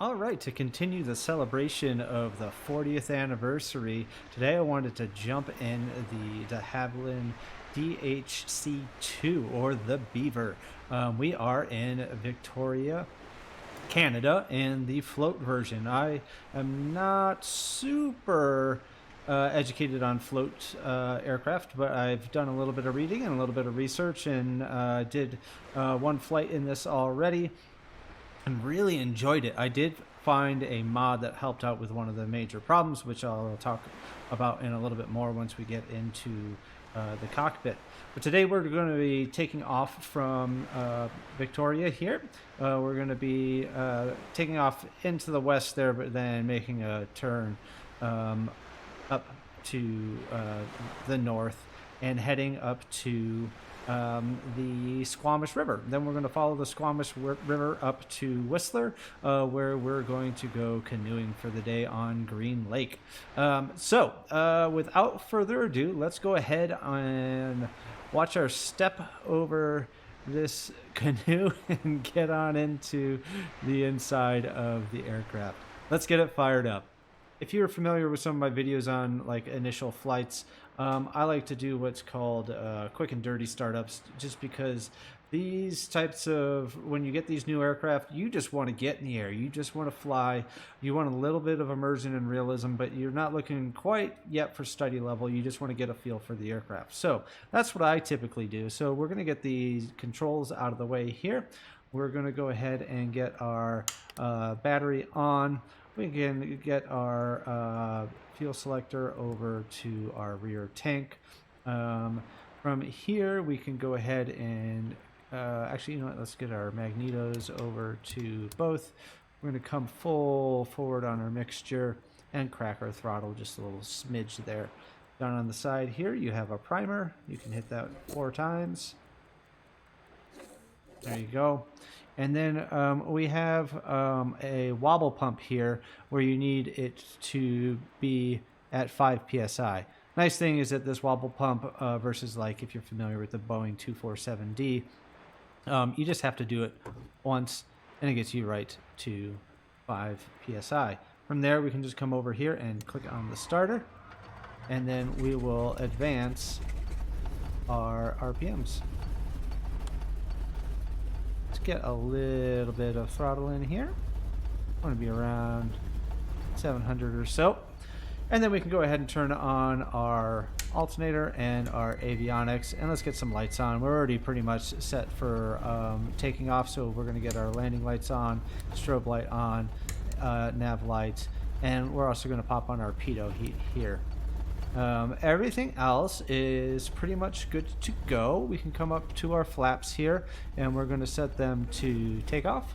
All right, to continue the celebration of the 40th anniversary, today I wanted to jump in the de Havilland DHC-2 or the Beaver. We are in Victoria, Canada, in the float version. I am not super educated on float aircraft, but I've done a little bit of reading and a little bit of research and did one flight in this already and really enjoyed it. I did find a mod that helped out with one of the major problems, which I'll talk about in a little bit more once we get into the cockpit. But today we're going to be taking off from Victoria here. We're going to be taking off into the west there, but then making a turn up to the north and heading up to the Squamish River. Then we're going to follow the Squamish River up to Whistler, where we're going to go canoeing for the day on Green Lake. So without further ado, let's go ahead and watch our step over this canoe and get on into the inside of the aircraft. Let's get it fired up. If you're familiar with some of my videos on like initial flights, I like to do what's called quick and dirty startups, just because these types of, when you get these new aircraft, you just want to get in the air. You just want to fly. You want a little bit of immersion and realism, but you're not looking quite yet for study level. You just want to get a feel for the aircraft. So that's what I typically do. So we're going to get these controls out of the way here. We're going to go ahead and get our battery on. We can get our fuel selector over to our rear tank. From here, we can go ahead and actually, you know what? Let's get our magnetos over to both. We're going to come full forward on our mixture and crack our throttle just a little smidge there. Down on the side here, you have a primer. You can hit that 4 times. There you go. And then we have a wobble pump here where you need it to be at 5 psi. Nice thing is that this wobble pump versus like if you're familiar with the Boeing 247D, you just have to do it once and it gets you right to 5 psi. From there we can just come over here and click on the starter, and then we will advance our RPMs. Get a little bit of throttle in here. I want to be around 700 or so, and then we can go ahead and turn on our alternator and our avionics, and let's get some lights on. We're already pretty much set for taking off, so we're going to get our landing lights on, strobe light on, nav lights, and we're also going to pop on our pitot heat here. Everything else is pretty much good to go. We can come up to our flaps here, and we're going to set them to take off.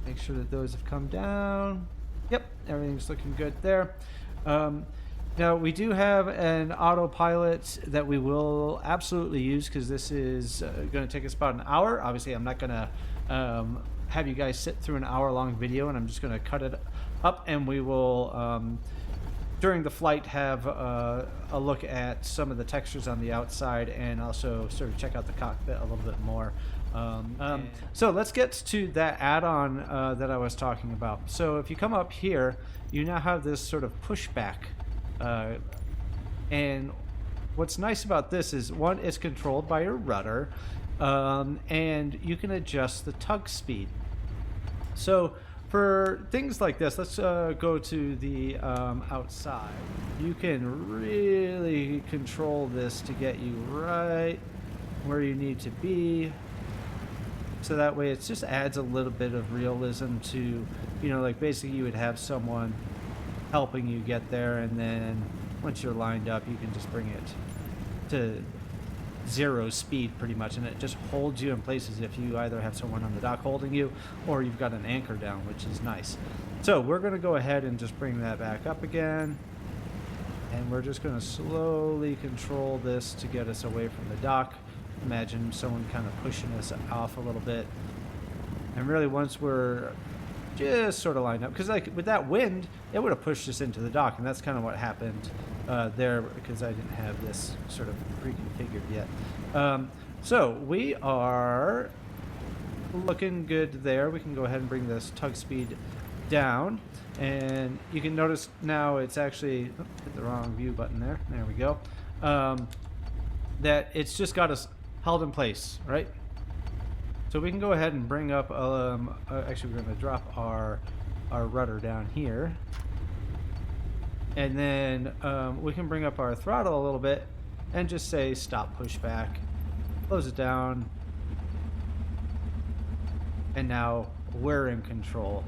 Make sure that those have come down. Yep, everything's looking good there. Now we do have an autopilot that we will absolutely use, because this is going to take us about an hour. Obviously, I'm not going to have you guys sit through an hour-long video, and I'm just going to cut it up, and we will during the flight have a look at some of the textures on the outside, and also sort of check out the cockpit a little bit more. So let's get to that add-on that I was talking about. So if you come up here, you now have this sort of pushback, and what's nice about this is, one, it's controlled by your rudder, and you can adjust the tug speed. So for things like this, let's go to the outside. You can really control this to get you right where you need to be. So that way it just adds a little bit of realism to, you know, like basically you would have someone helping you get there, and then once you're lined up, you can just bring it to 0 speed pretty much, and it just holds you in places if you either have someone on the dock holding you or you've got an anchor down, which is nice. So we're going to go ahead and just bring that back up again, and we're just going to slowly control this to get us away from the dock. Imagine someone kind of pushing us off a little bit, and really once we're just sort of lined up, because like with that wind it would have pushed us into the dock, and that's kind of what happened there, because I didn't have this sort of pre-configured yet. So we are looking good there. We can go ahead and bring this tug speed down, and you can notice now it's actually hit the wrong view button there. There we go. That it's just got us held in place, right? So we can go ahead and bring up. Actually, we're going to drop our rudder down here, and then we can bring up our throttle a little bit and just say stop pushback, close it down, and now we're in control.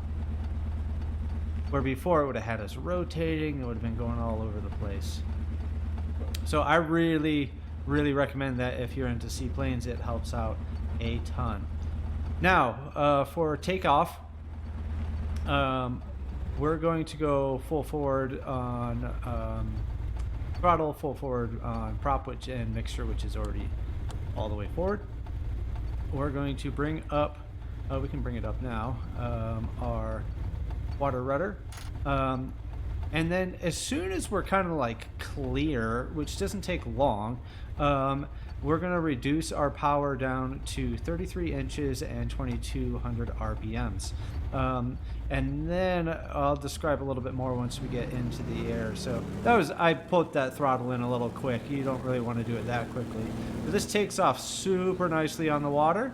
Where before it would have had us rotating, it would have been going all over the place. So I really recommend that if you're into seaplanes. It helps out a ton. Now for takeoff, we're going to go full forward on throttle, full forward on prop, and mixture, which is already all the way forward. We're going to bring up, we can bring it up now, our water rudder. And then as soon as we're kind of like clear, which doesn't take long, we're going to reduce our power down to 33 inches and 2200 RPMs. And then I'll describe a little bit more once we get into the air. So I pulled that throttle in a little quick. You don't really want to do it that quickly. But this takes off super nicely on the water.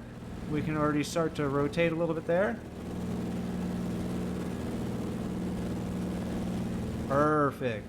We can already start to rotate a little bit there. Perfect.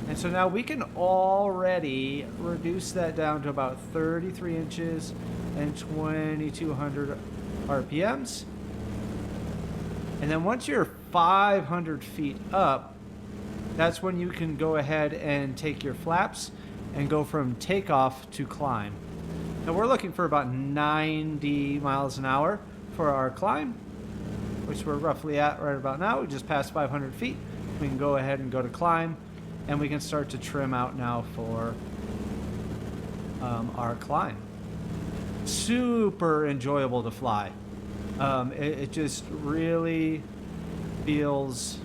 And so now we can already reduce that down to about 33 inches and 2200 RPMs. And then once you're 500 feet up, that's when you can go ahead and take your flaps and go from takeoff to climb. Now we're looking for about 90 miles an hour for our climb, which we're roughly at right about now. We just passed 500 feet. We can go ahead and go to climb. And we can start to trim out now for our climb. Super enjoyable to fly. It just really feels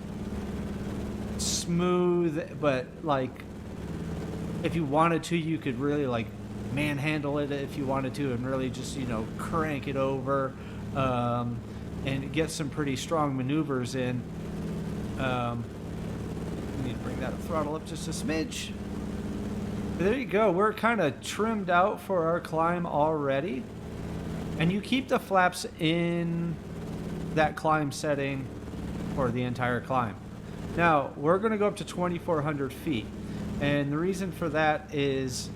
smooth, but like if you wanted to, you could really like manhandle it if you wanted to, and really just, you know, crank it over and get some pretty strong maneuvers in. Need to bring that throttle up just a smidge. There you go. We're kind of trimmed out for our climb already. And you keep the flaps in that climb setting for the entire climb. Now, we're going to go up to 2,400 feet. And the reason for that is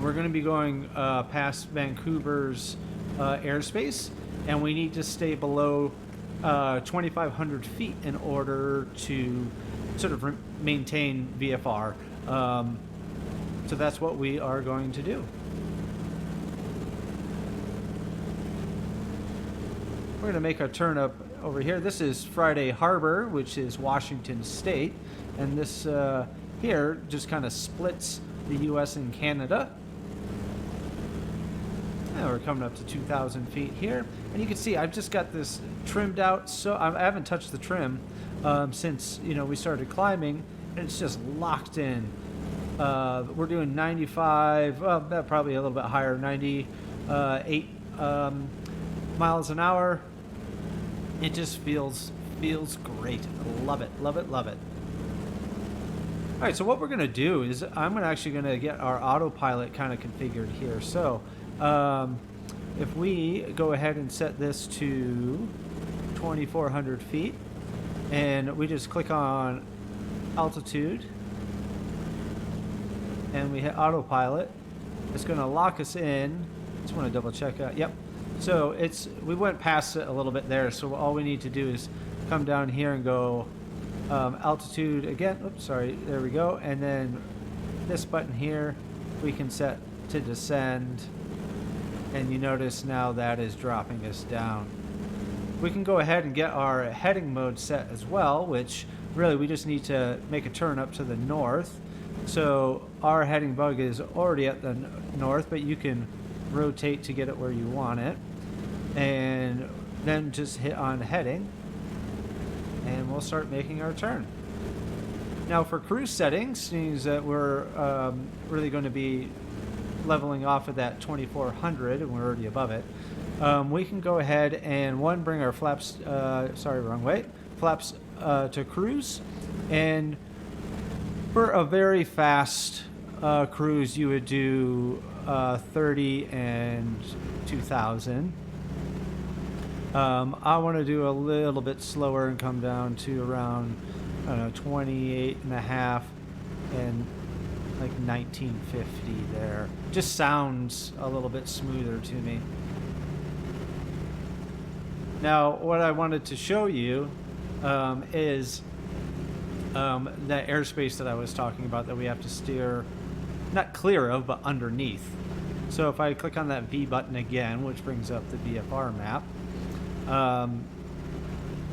we're going to be going past Vancouver's airspace. And we need to stay below 2,500 feet in order to sort of maintain VFR. So that's what we are going to do. We're going to make our turn up over here. This is Friday Harbor, which is Washington State. And this here just kind of splits the US and Canada. And we're coming up to 2,000 feet here. And you can see I've just got this trimmed out. So I haven't touched the trim since, you know, we started climbing, and it's just locked in. We're doing 95, well, probably a little bit higher, 98 miles an hour. It just feels great. Love it, love it, love it. All right, so what we're gonna do is I'm actually gonna get our autopilot kind of configured here. So if we go ahead and set this to 2,400 feet, and we just click on altitude, and we hit autopilot, it's going to lock us in. Just want to double check that. Yep. So we went past it a little bit there. So all we need to do is come down here and go altitude again. Oops, sorry. There we go. And then this button here, we can set to descend. And you notice now that is dropping us down. We can go ahead and get our heading mode set as well, which really we just need to make a turn up to the north. So our heading bug is already at the north, but you can rotate to get it where you want it. And then just hit on heading, and we'll start making our turn. Now for cruise settings, seeing that we're really going to be leveling off at that 2400 and we're already above it, we can go ahead and bring our flaps, sorry, wrong way, flaps to cruise. And for a very fast cruise, you would do 30 and 2000. I want to do a little bit slower and come down to around, I don't know, 28 and a half and like 1950 there. Just sounds a little bit smoother to me. Now, what I wanted to show you is that airspace that I was talking about that we have to steer, not clear of, but underneath. So if I click on that V button again, which brings up the VFR map,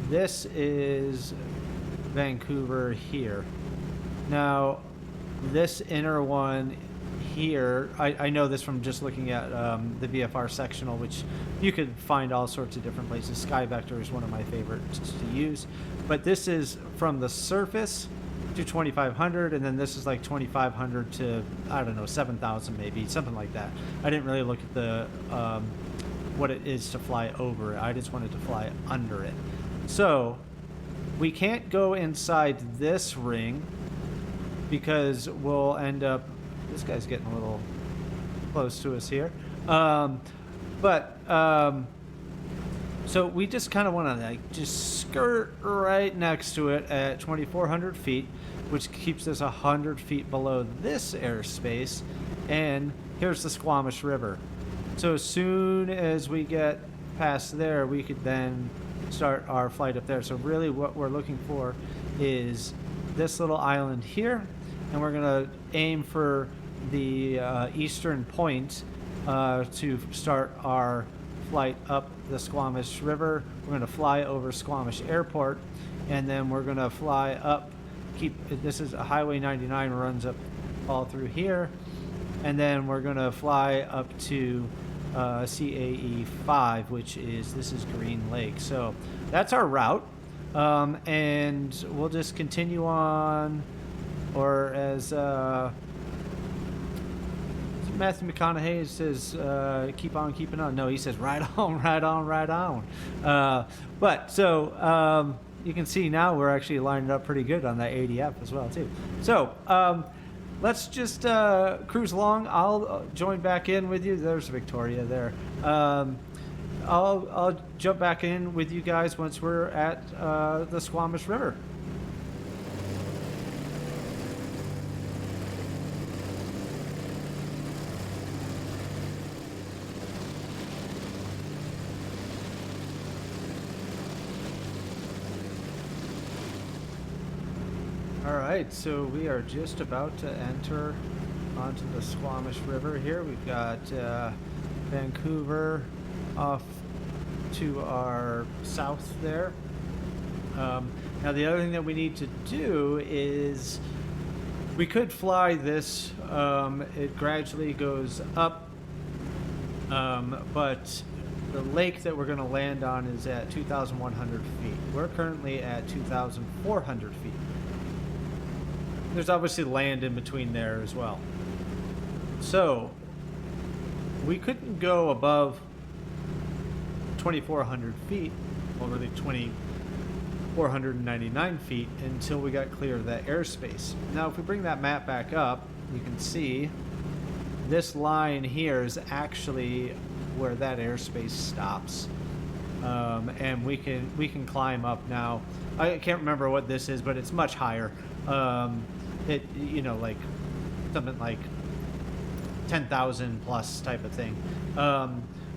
this is Vancouver here. Now, this inner one here, I know this from just looking at the VFR sectional, which you could find all sorts of different places. Sky Vector is one of my favorites to use. But this is from the surface to 2500, and then this is like 2500 to, I don't know, 7000 maybe, something like that. I didn't really look at the what it is to fly over it. I just wanted to fly under it. So we can't go inside this ring because we'll end up, this guy's getting a little close to us here. So we just kind of want to like just skirt right next to it at 2400 feet, which keeps us 100 feet below this airspace. And here's the Squamish River. So as soon as we get past there, we could then start our flight up there. So really what we're looking for is this little island here, and we're going to aim for the eastern point to start our flight up the Squamish River. We're going to fly over Squamish Airport, and then we're going to fly up, this is a Highway 99, runs up all through here, and then we're going to fly up to CAE 5, which is, this is Green Lake. So that's our route, and we'll just continue on, or as Matthew McConaughey says, keep on keeping on. No, he says right on, right on, right on. But so you can see now we're actually lining up pretty good on that ADF as well too. So let's just cruise along. I'll join back in with you. There's Victoria there. I'll jump back in with you guys once we're at the Squamish River. Alright, so we are just about to enter onto the Squamish River here. We've got Vancouver off to our south there. Now the other thing that we need to do is we could fly this, it gradually goes up, but the lake that we're going to land on is at 2,100 feet. We're currently at 2,400 feet. There's obviously land in between there as well. So we couldn't go above 2,400 feet, well really 2,499 feet, until we got clear of that airspace. Now if we bring that map back up, you can see this line here is actually where that airspace stops. And we can climb up now. I can't remember what this is, but it's much higher. It, you know, like something like 10,000 plus type of thing.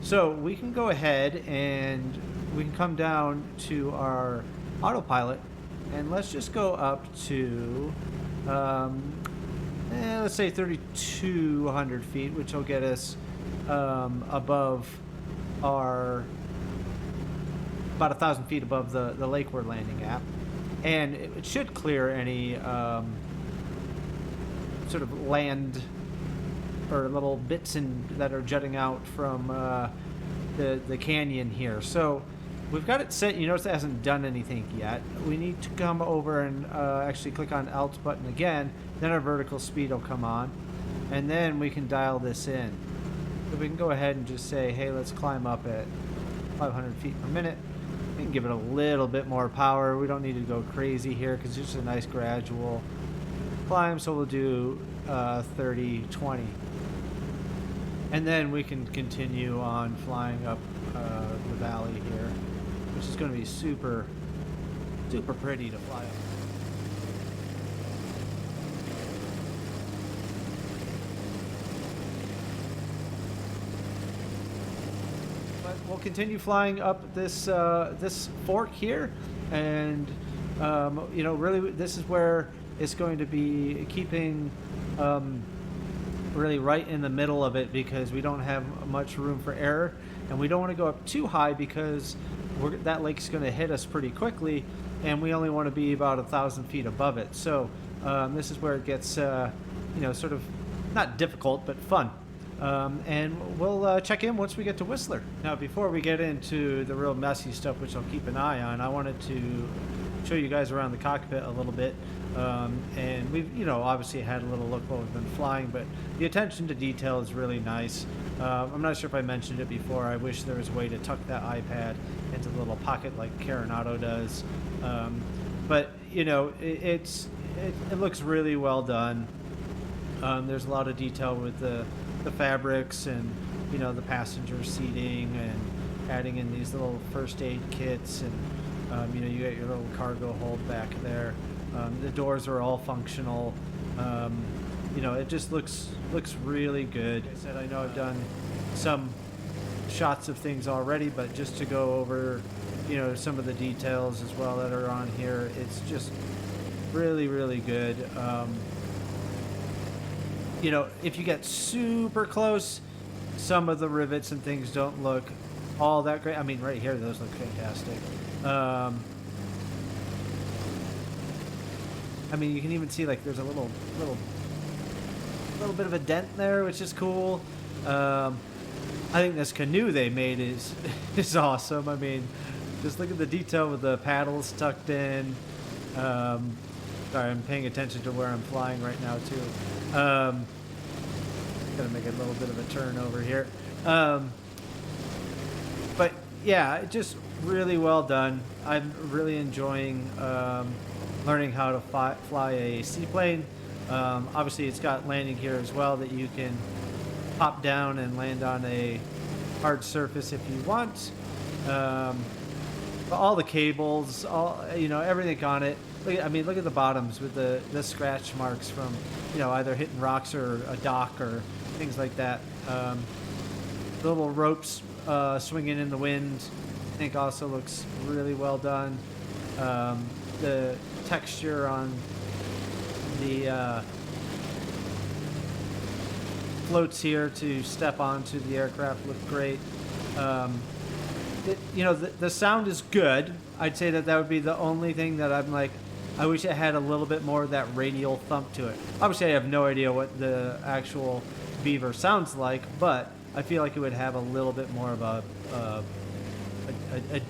So we can go ahead and we can come down to our autopilot, and let's just go up to let's say 3,200 feet, which will get us above our, about 1,000 feet above the lake we're landing at, and it should clear any sort of land or little bits that are jutting out from the canyon here. So we've got it set. You notice it hasn't done anything yet. We need to come over and actually click on Alt button again. Then our vertical speed will come on, and then we can dial this in. So we can go ahead and just say, hey, let's climb up at 500 feet per minute. We can give it a little bit more power. We don't need to go crazy here because it's just a nice gradual climb. So we'll do 30, 20. And then we can continue on flying up the valley here, which is going to be super, super pretty to fly up. But we'll continue flying up this this fork here, and you know, really, this is where it's going to be keeping. Really right in the middle of it because we don't have much room for error, and we don't want to go up too high because that lake's going to hit us pretty quickly, and we only want to be about 1,000 feet above it. So this is where it gets you know, sort of not difficult but fun. And we'll check in once we get to Whistler. Now, before we get into the real messy stuff, which I'll keep an eye on, I wanted to show you guys around the cockpit a little bit. And we've, you know, obviously had a little look while we've been flying, but the attention to detail is really nice. I'm not sure if I mentioned it before. I wish there was a way to tuck that iPad into the little pocket like Carenado does. But, you know, it looks really well done. There's a lot of detail with the fabrics and, you know, the passenger seating, and adding in these little first aid kits, and you know, you got your little cargo hold back there. The doors are all functional. You know, it just looks really good. Like I said, I know I've done some shots of things already, but just to go over, you know, some of the details as well that are on here, it's just really, really good. You know, if you get super close, some of the rivets and things don't look all that great. I mean, right here, those look fantastic. I mean, you can even see like there's a little bit of a dent there, which is cool. I think this canoe they made is awesome. I mean, just look at the detail with the paddles tucked in. Sorry, I'm paying attention to where I'm flying right now too. Gonna make a little bit of a turn over here. But yeah, just really well done. I'm really enjoying learning how to fly a seaplane. Obviously, it's got landing gear as well that you can pop down and land on a hard surface if you want. But all the cables, you know, everything on it. I mean, look at the bottoms with the scratch marks from, you know, either hitting rocks or a dock or things like that. The little ropes swinging in the wind, I think also looks really well done. The texture on the floats here to step onto the aircraft look great. You know, the sound is good. I'd say that would be the only thing that I'm like, I wish it had a little bit more of that radial thump to it. Obviously, I have no idea what the actual Beaver sounds like, but I feel like it would have a little bit more of a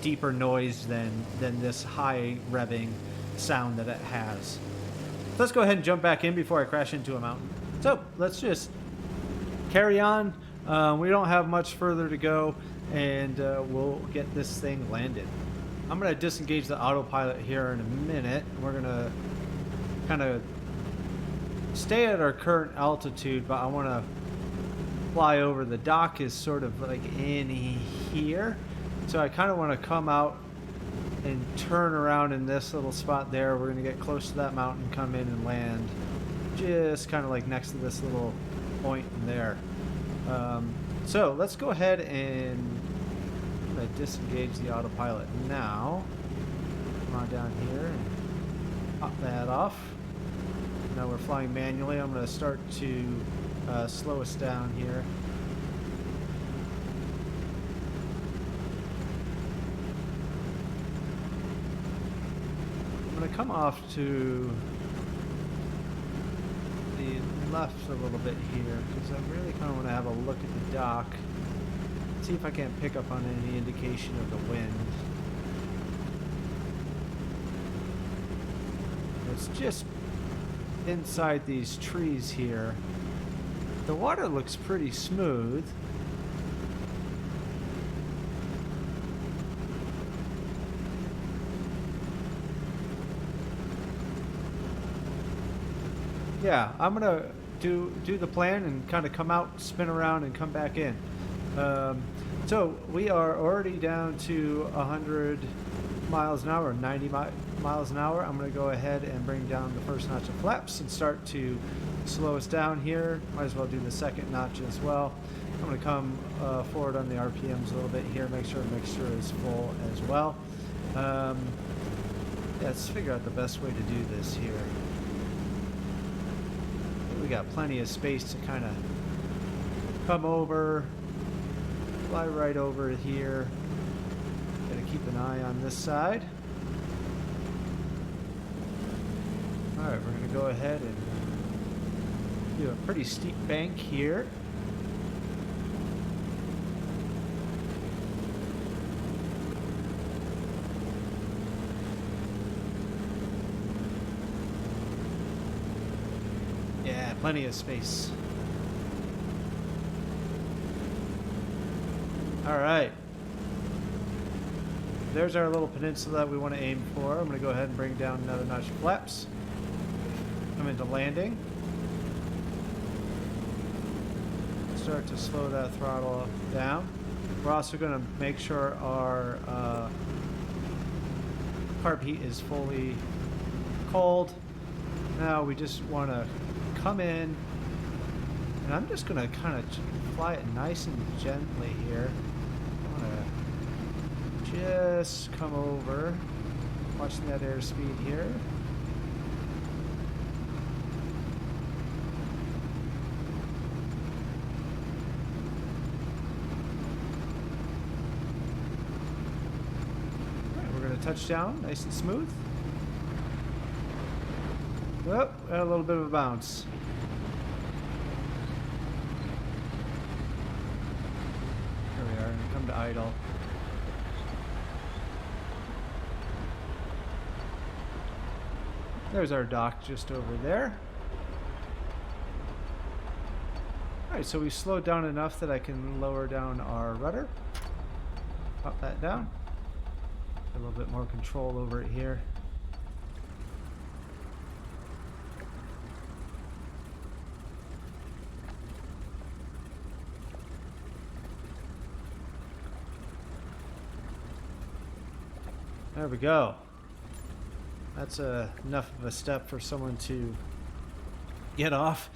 deeper noise than this high revving sound that it has. Let's go ahead and jump back in before I crash into a mountain. So let's just carry on. We don't have much further to go, and we'll get this thing landed. I'm going to disengage the autopilot here in a minute. We're going to kind of stay at our current altitude, but I want to fly over. The dock is sort of like in here, so I kind of want to come out and turn around in this little spot there. We're going to get close to that mountain, come in and land just kind of like next to this little point in there. So let's go ahead and I'm going to disengage the autopilot now. Come on down here and pop that off. Now we're flying manually. I'm going to start to slow us down here. I'm going to come off to the left a little bit here because I really kind of want to have a look at the dock. See if I can't pick up on any indication of the wind. It's just inside these trees here. The water looks pretty smooth. Yeah, I'm gonna do the plan and kind of come out, spin around, and come back in. So we are already down to 100 miles an hour, or 90 miles an hour. I'm going to go ahead and bring down the first notch of flaps and start to slow us down here. Might as well do the second notch as well. I'm going to come forward on the RPMs a little bit here, make sure the mixture is full as well. Yeah, let's figure out the best way to do this here. We got plenty of space to kind of come over, fly right over here. Gotta keep an eye on this side. Alright, we're gonna go ahead and do a pretty steep bank here. Yeah, plenty of space. Alright. There's our little peninsula that we want to aim for. I'm going to go ahead and bring down another notch of flaps. Come into landing. Start to slow that throttle down. We're also going to make sure our carb heat is fully cold. Now we just want to come in, and I'm just going to kind of fly it nice and gently here. Just come over, watching that airspeed here. Alright, we're going to touch down nice and smooth. Oh, got a little bit of a bounce. There we are, and come to idle. There's our dock just over there. Alright, so we slowed down enough that I can lower down our rudder. Pop that down. A little bit more control over it here. There we go. That's enough of a step for someone to get off.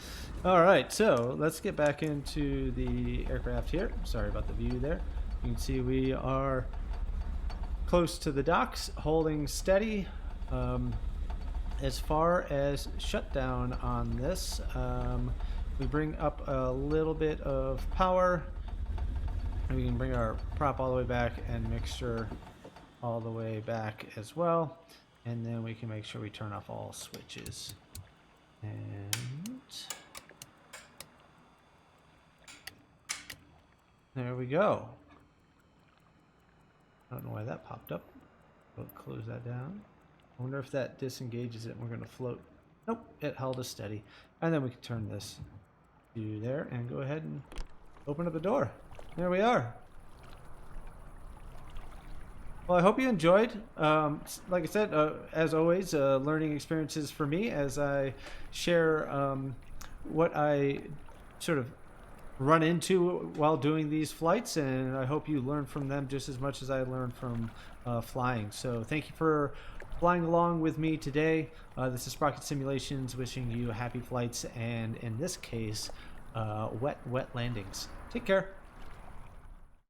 All right, so let's get back into the aircraft here. Sorry about the view there. You can see we are close to the docks, holding steady. As far as shutdown on this, we bring up a little bit of power. We can bring our prop all the way back and mixture all the way back as well. And then we can make sure we turn off all switches. And there we go. I don't know why that popped up. We'll close that down. I wonder if that disengages it and we're going to float. Nope, it held us steady. And then we can turn this to there and go ahead and open up the door. There we are. Well, I hope you enjoyed. Like I said, as always, learning experiences for me as I share what I sort of run into while doing these flights, and I hope you learn from them just as much as I learned from flying. So thank you for flying along with me today. This is Sprocket Simulations wishing you happy flights, and in this case, wet landings. Take care.